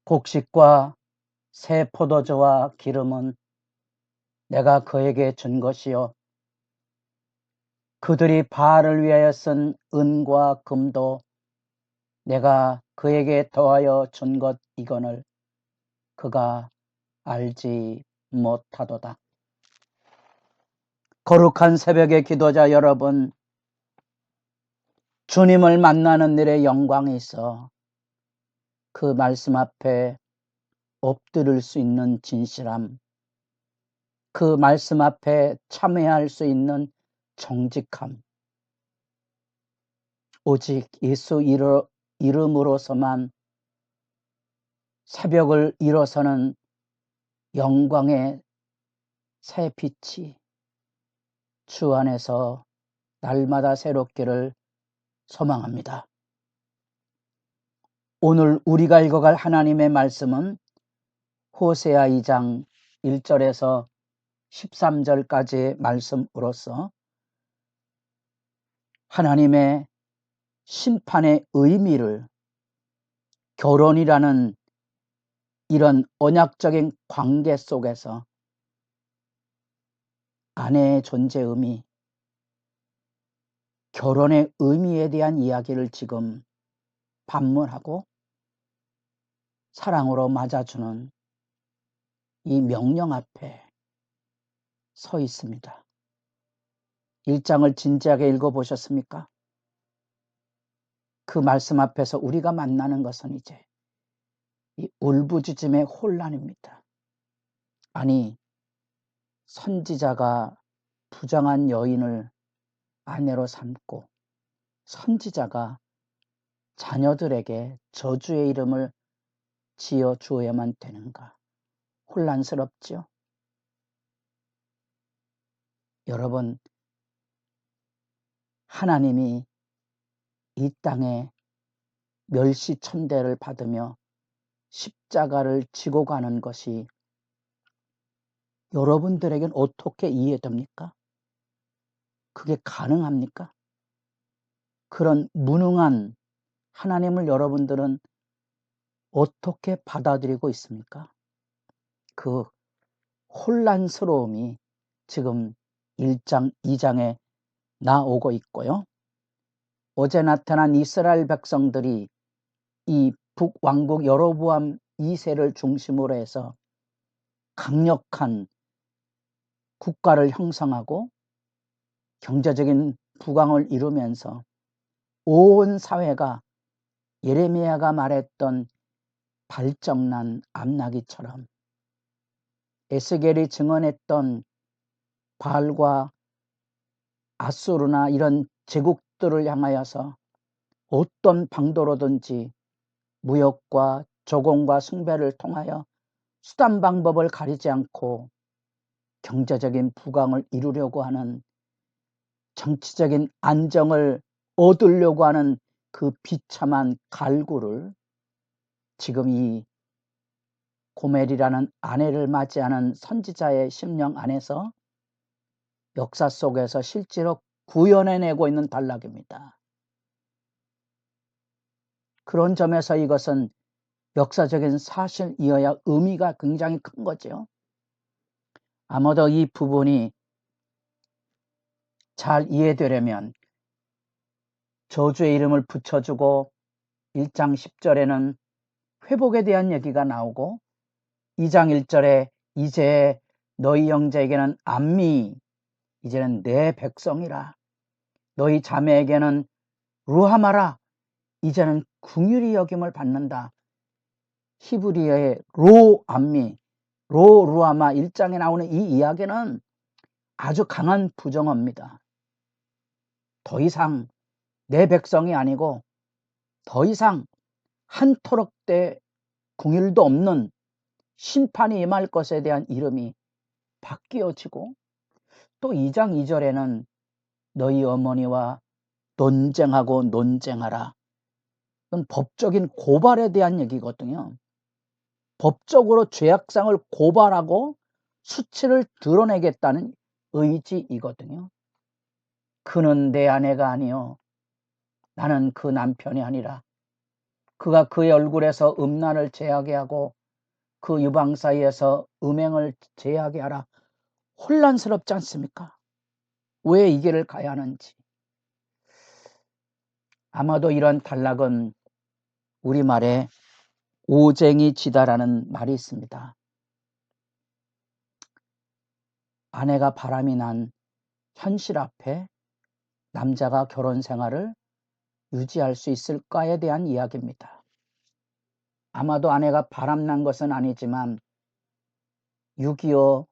곡식과 새 포도주와 기름은 내가 그에게 준 것이요 그들이 바알을 위하여 쓴 은과 금도 내가 그에게 더하여 준 것 이거늘 그가 알지 못하도다. 거룩한 새벽의 기도자 여러분, 주님을 만나는 일에 영광이 있어 그 말씀 앞에 엎드릴 수 있는 진실함, 그 말씀 앞에 참회할 수 있는 정직함, 오직 예수 이름으로서만 새벽을 일어서는 영광의 새 빛이 주 안에서 날마다 새롭기를 소망합니다. 오늘 우리가 읽어갈 하나님의 말씀은 호세아 2장 1절에서 13절까지의 말씀으로서 하나님의 심판의 의미를 결혼이라는 이런 언약적인 관계 속에서 아내의 존재 의미, 결혼의 의미에 대한 이야기를 지금 반문하고 사랑으로 맞아주는 이 명령 앞에 서 있습니다. 1장을 진지하게 읽어보셨습니까? 그 말씀 앞에서 우리가 만나는 것은 이제 이 울부짖음의 혼란입니다. 아니, 선지자가 부정한 여인을 아내로 삼고 선지자가 자녀들에게 저주의 이름을 지어 주어야만 되는가? 혼란스럽죠? 여러분, 하나님이 이 땅에 멸시천대를 받으며 십자가를 지고 가는 것이 여러분들에겐 어떻게 이해됩니까? 그게 가능합니까? 그런 무능한 하나님을 여러분들은 어떻게 받아들이고 있습니까? 그 혼란스러움이 지금 1장, 2장에 나오고 있고요. 어제 나타난 이스라엘 백성들이 이 북왕국 여로보암 2세를 중심으로 해서 강력한 국가를 형성하고 경제적인 부강을 이루면서 온 사회가 예레미야가 말했던 발정난 암나기처럼 에스겔이 증언했던 바알과 아수르나 이런 제국들을 향하여서 어떤 방도로든지 무역과 조공과 숭배를 통하여 수단 방법을 가리지 않고 경제적인 부강을 이루려고 하는 정치적인 안정을 얻으려고 하는 그 비참한 갈구를 지금 이 고멜이라는 아내를 맞이하는 선지자의 심령 안에서 역사 속에서 실제로 구현해내고 있는 단락입니다. 그런 점에서 이것은 역사적인 사실이어야 의미가 굉장히 큰 거죠. 아마도 이 부분이 잘 이해되려면 저주의 이름을 붙여주고 1장 10절에는 회복에 대한 얘기가 나오고 2장 1절에 이제 너희 형제에게는 암미, 이제는 내 백성이라. 너희 자매에게는 루하마라, 이제는 긍휼히 여김을 받는다. 히브리어의 로암미, 로루아마 1장에 나오는 이 이야기는 아주 강한 부정어입니다. 더 이상 내 백성이 아니고 더 이상 한토록 때 긍휼도 없는 심판이 임할 것에 대한 이름이 바뀌어지고 또 2장 2절에는 너희 어머니와 논쟁하고 논쟁하라. 이건 법적인 고발에 대한 얘기거든요. 법적으로 죄악상을 고발하고 수치를 드러내겠다는 의지이거든요. 그는 내 아내가 아니요 나는 그 남편이 아니라 그가 그의 얼굴에서 음란을 제하게 하고 그 유방 사이에서 음행을 제하게 하라. 혼란스럽지 않습니까? 왜 이 길을 가야 하는지. 아마도 이런 단락은 우리말에 오쟁이 지다라는 말이 있습니다. 아내가 바람이 난 현실 앞에 남자가 결혼 생활을 유지할 수 있을까에 대한 이야기입니다. 아마도 아내가 바람난 것은 아니지만 6.25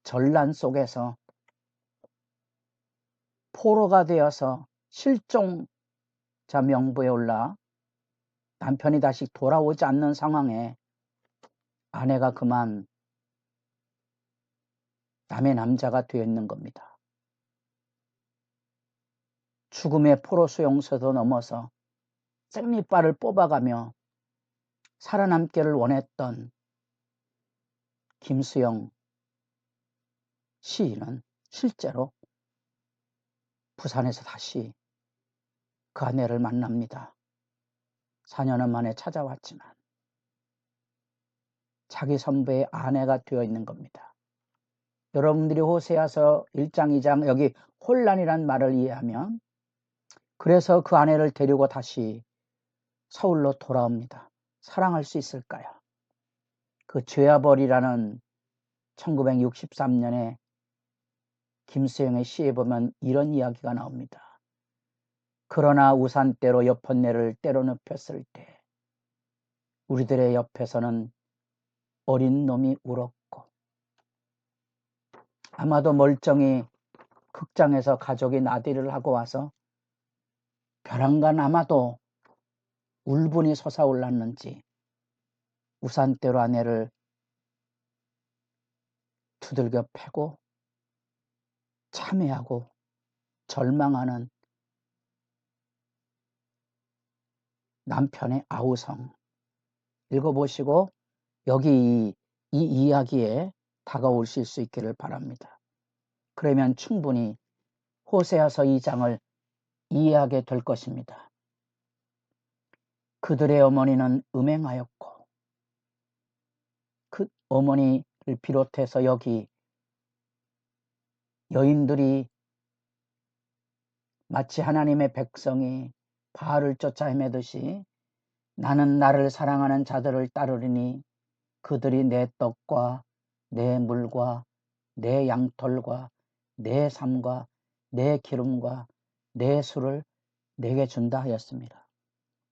전란 속에서 포로가 되어서 실종자 명부에 올라 남편이 다시 돌아오지 않는 상황에 아내가 그만 남의 남자가 되어 있는 겁니다. 죽음의 포로 수용소도 넘어서 생리발을 뽑아가며 살아남기를 원했던 김수영 시인은 실제로 부산에서 다시 그 아내를 만납니다. 4년 만에 찾아왔지만 자기 선배의 아내가 되어 있는 겁니다. 여러분들이 호세아서 1장 2장 여기 혼란이란 말을 이해하면 그래서 그 아내를 데리고 다시 서울로 돌아옵니다. 사랑할 수 있을까요? 그 죄와벌이라는 1963년에 김수영의 시에 보면 이런 이야기가 나옵니다. 그러나 우산대로 옆헌내를 때려 눕혔을 때 우리들의 옆에서는 어린 놈이 울었고 아마도 멀쩡히 극장에서 가족이 나들이를 하고 와서 벼랑간 아마도 울분이 솟아올랐는지 우산대로 아내를 두들겨 패고 참회하고 절망하는 남편의 아우성 읽어보시고 여기 이 이야기에 다가오실 수 있기를 바랍니다. 그러면 충분히 호세아서 2장을 이해하게 될 것입니다. 그들의 어머니는 음행하였고 그 어머니를 비롯해서 여기 여인들이 마치 하나님의 백성이 바알을 쫓아 헤매듯이 나는 나를 사랑하는 자들을 따르리니 그들이 내 떡과 내 물과 내 양털과 내 삶과 내 기름과 내 술을 내게 준다 하였습니다.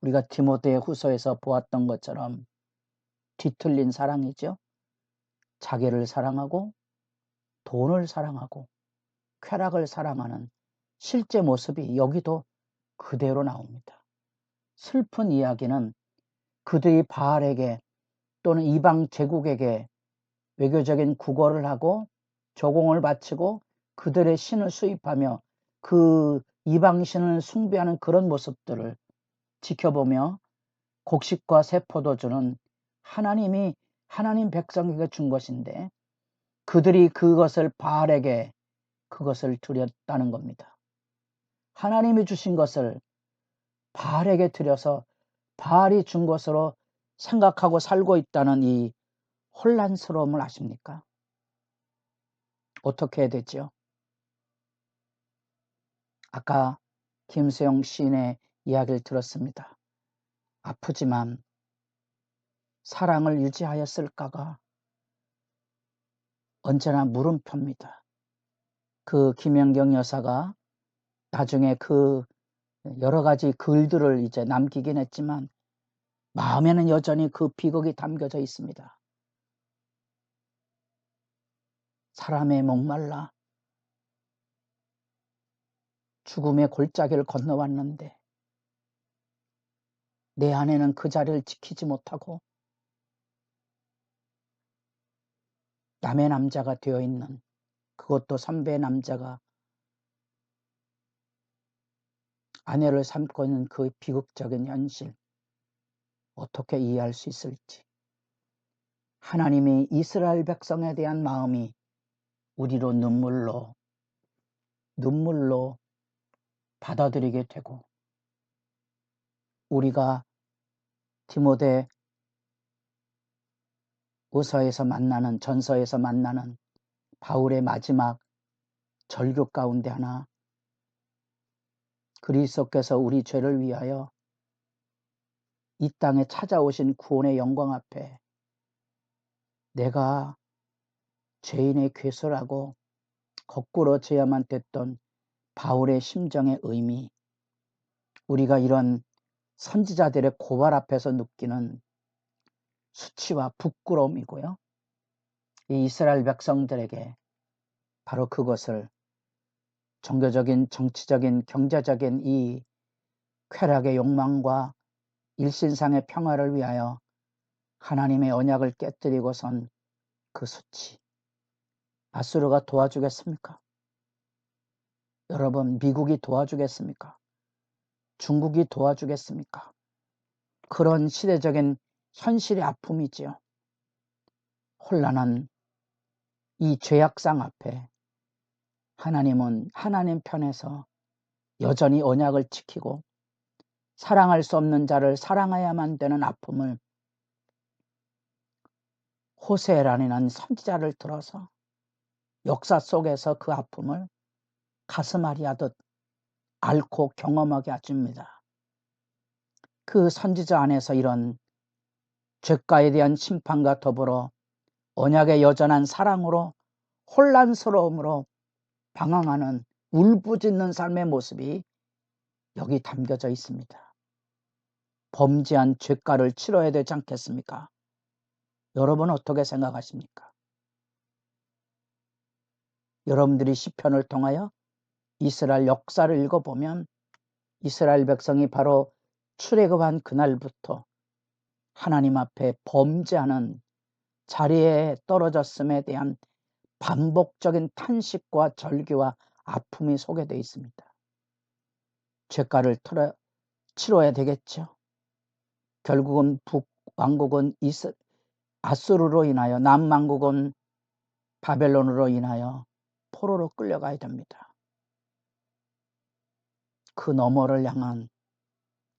우리가 디모데 후서에서 보았던 것처럼 뒤틀린 사랑이죠. 자기를 사랑하고 돈을 사랑하고 쾌락을 사랑하는 실제 모습이 여기도 그대로 나옵니다. 슬픈 이야기는 그들이 바알에게 또는 이방 제국에게 외교적인 구걸을 하고 조공을 바치고 그들의 신을 수입하며 그 이방신을 숭배하는 그런 모습들을 지켜보며 곡식과 세포도 주는 하나님이 하나님 백성에게 준 것인데 그들이 그것을 바알에게 그것을 드렸다는 겁니다. 하나님이 주신 것을 바알에게 드려서 바알이 준 것으로 생각하고 살고 있다는 이 혼란스러움을 아십니까? 어떻게 해야 되죠? 아까 김수영 시인의 이야기를 들었습니다. 아프지만 사랑을 유지하였을까가 언제나 물음표입니다. 그 김연경 여사가 나중에 그 여러 가지 글들을 이제 남기긴 했지만 마음에는 여전히 그 비극이 담겨져 있습니다. 사람의 목말라 죽음의 골짜기를 건너왔는데 내 아내는 그 자리를 지키지 못하고 남의 남자가 되어 있는 그것도 선배의 남자가 아내를 삼고 있는 그 비극적인 현실 어떻게 이해할 수 있을지 하나님이 이스라엘 백성에 대한 마음이 우리로 눈물로 받아들이게 되고 우리가 디모데 우서에서 만나는, 전서에서 만나는 바울의 마지막 절규 가운데 하나, 그리스도께서 우리 죄를 위하여 이 땅에 찾아오신 구원의 영광 앞에 내가 죄인의 괴수라고 거꾸로 져야만 됐던 바울의 심정의 의미, 우리가 이런 선지자들의 고발 앞에서 느끼는 수치와 부끄러움이고요. 이 이스라엘 백성들에게 바로 그것을 종교적인, 정치적인, 경제적인 이 쾌락의 욕망과 일신상의 평화를 위하여 하나님의 언약을 깨뜨리고선 그 수치, 아수르가 도와주겠습니까? 여러분, 미국이 도와주겠습니까? 중국이 도와주겠습니까? 그런 시대적인 현실의 아픔이지요. 혼란한 이 죄악상 앞에 하나님은 하나님 편에서 여전히 언약을 지키고 사랑할 수 없는 자를 사랑해야만 되는 아픔을 호세라는 선지자를 들어서 역사 속에서 그 아픔을 가슴앓이 하듯 앓고 경험하게 해줍니다. 그 선지자 안에서 이런 죄가에 대한 심판과 더불어 언약의 여전한 사랑으로 혼란스러움으로 방황하는 울부짖는 삶의 모습이 여기 담겨져 있습니다. 범죄한 죄가를 치러야 되지 않겠습니까? 여러분 어떻게 생각하십니까? 여러분들이 시편을 통하여 이스라엘 역사를 읽어보면 이스라엘 백성이 바로 출애굽한 그날부터 하나님 앞에 범죄하는 자리에 떨어졌음에 대한 반복적인 탄식과 절규와 아픔이 소개되어 있습니다. 죄가를 치러야 되겠죠. 결국은 북왕국은 아수르로 인하여, 남왕국은 바벨론으로 인하여 포로로 끌려가야 됩니다. 그 너머를 향한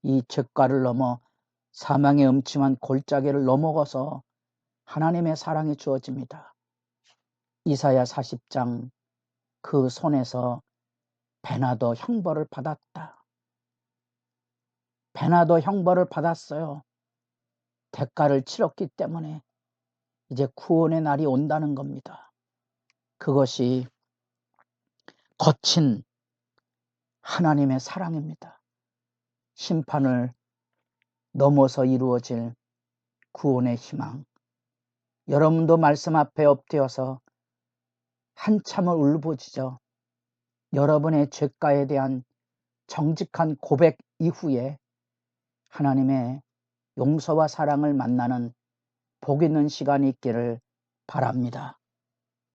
이 죄가를 넘어 사망의 음침한 골짜기를 넘어가서 하나님의 사랑이 주어집니다. 이사야 40장, 그 손에서 베나도 형벌을 받았다. 베나도 형벌을 받았어요. 대가를 치렀기 때문에 이제 구원의 날이 온다는 겁니다. 그것이 거친 하나님의 사랑입니다. 심판을 넘어서 이루어질 구원의 희망. 여러분도 말씀 앞에 엎드려서 한참을 울부짖어 여러분의 죄가에 대한 정직한 고백 이후에 하나님의 용서와 사랑을 만나는 복 있는 시간이 있기를 바랍니다.